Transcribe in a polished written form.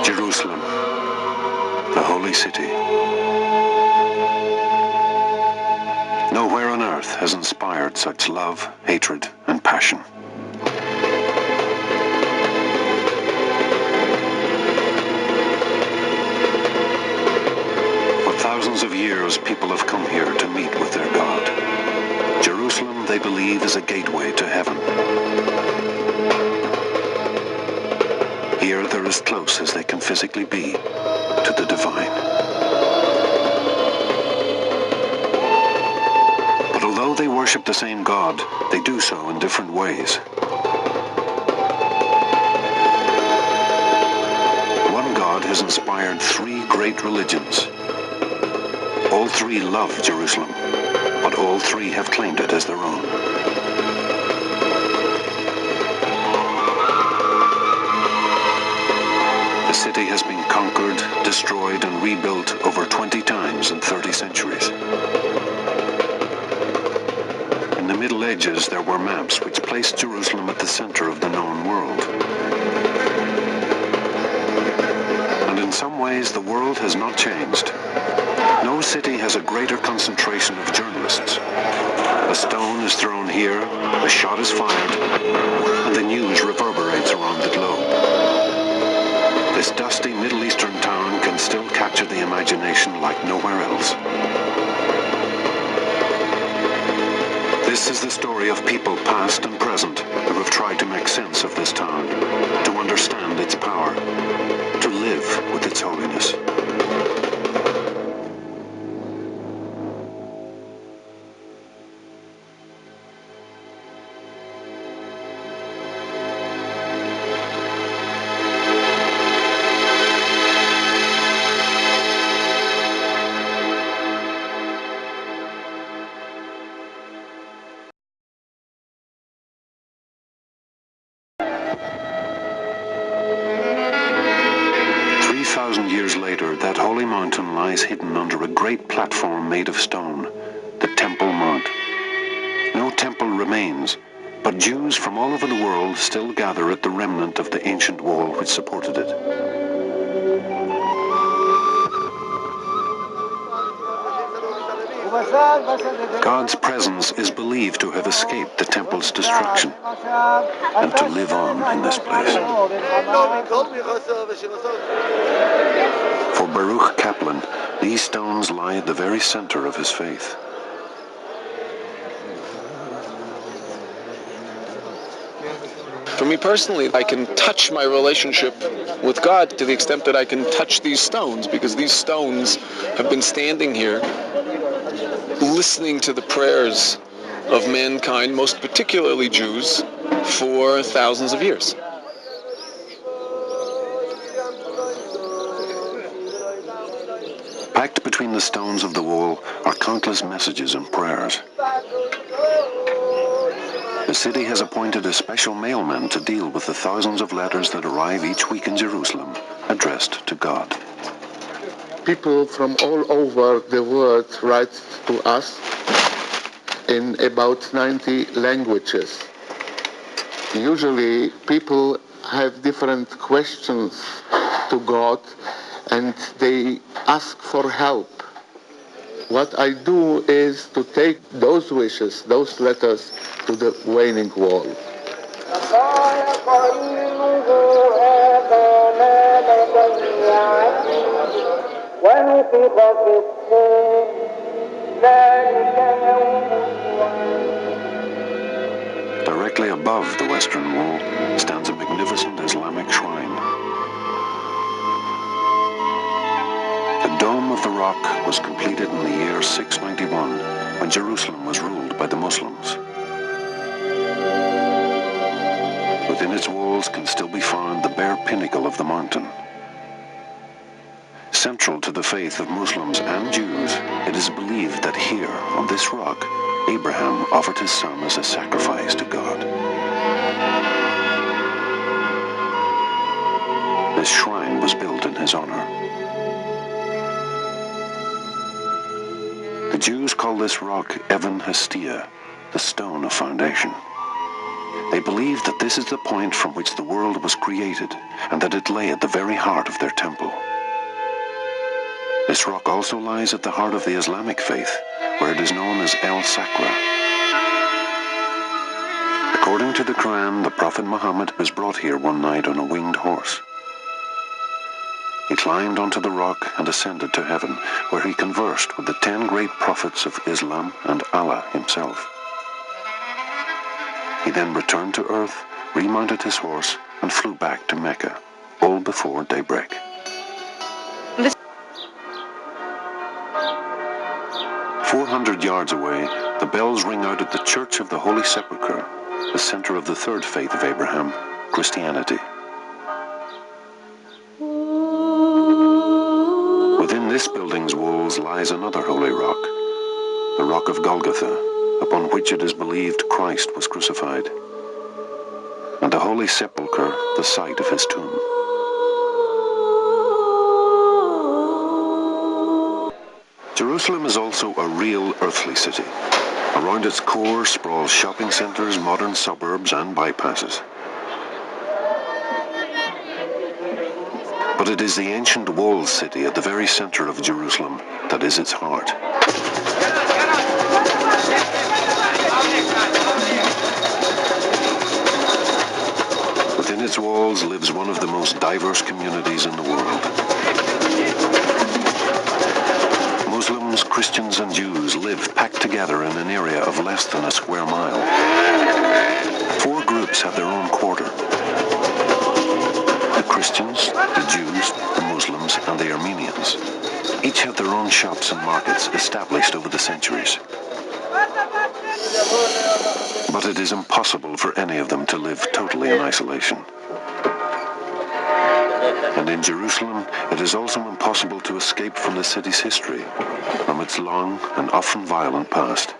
Jerusalem, the holy city. Nowhere on earth has inspired such love, hatred, and passion. For thousands of years, people have come here to meet with their God. Jerusalem, they believe, is a gateway to heaven. Here, they're as close as they can physically be to the divine. But although they worship the same God, they do so in different ways. One God has inspired three great religions. All three love Jerusalem, but all three have claimed it as their own. The city has been conquered, destroyed, and rebuilt over 20 times in 30 centuries. In the Middle Ages, there were maps which placed Jerusalem at the center of the known world. And in some ways, the world has not changed. No city has a greater concentration of journalists. A stone is thrown here, a shot is fired, and the news reverberates around the globe. This dusty Middle Eastern town can still capture the imagination like nowhere else. This is the story of people past and present who have tried to make sense of this town, to understand its power, to live with its holiness. Years later, that holy mountain lies hidden under a great platform made of stone, the Temple Mount. No temple remains, but Jews from all over the world still gather at the remnant of the ancient wall which supported it. God's presence is believed to have escaped the temple's destruction and to live on in this place. For Baruch Kaplan, these stones lie at the very center of his faith. For me personally, I can touch my relationship with God to the extent that I can touch these stones, because these stones have been standing here listening to the prayers of mankind, most particularly Jews, for thousands of years. Packed between the stones of the wall are countless messages and prayers. The city has appointed a special mailman to deal with the thousands of letters that arrive each week in Jerusalem, addressed to God. People from all over the world write to us in about 90 languages. Usually people have different questions to God and they ask for help. What I do is to take those wishes, those letters, to the Wailing Wall. Directly above the western wall stands a magnificent Islamic shrine. The Dome of the Rock was completed in the year 691, when Jerusalem was ruled by the Muslims. Within its walls can still be found the bare pinnacle of the mountain. Central to the faith of Muslims and Jews, it is believed that here, on this rock, Abraham offered his son as a sacrifice to God. This shrine was built in his honor. The Jews call this rock Evan Hestia, the stone of foundation. They believed that this is the point from which the world was created, and that it lay at the very heart of their temple. This rock also lies at the heart of the Islamic faith, where it is known as El Sakra. According to the Quran, the Prophet Muhammad was brought here one night on a winged horse. He climbed onto the rock and ascended to heaven, where he conversed with the 10 great prophets of Islam and Allah himself. He then returned to earth, remounted his horse, and flew back to Mecca, all before daybreak. 400 yards away, the bells ring out at the Church of the Holy Sepulchre, the center of the third faith of Abraham, Christianity. Within this building's walls lies another holy rock, the Rock of Golgotha, upon which it is believed Christ was crucified, and the Holy Sepulchre, the site of his tomb. Jerusalem is also a real earthly city. Around its core sprawl shopping centers, modern suburbs, and bypasses. But it is the ancient walled city at the very center of Jerusalem that is its heart. Within its walls lives one of the most diverse communities in the world. Muslims, Christians, and Jews live packed together in an area of less than a square mile. 4 groups have their own quarter. The Christians, the Jews, the Muslims, and the Armenians. Each have their own shops and markets established over the centuries. But it is impossible for any of them to live totally in isolation. And in Jerusalem, it is also impossible to escape from the city's history, from its long and often violent past.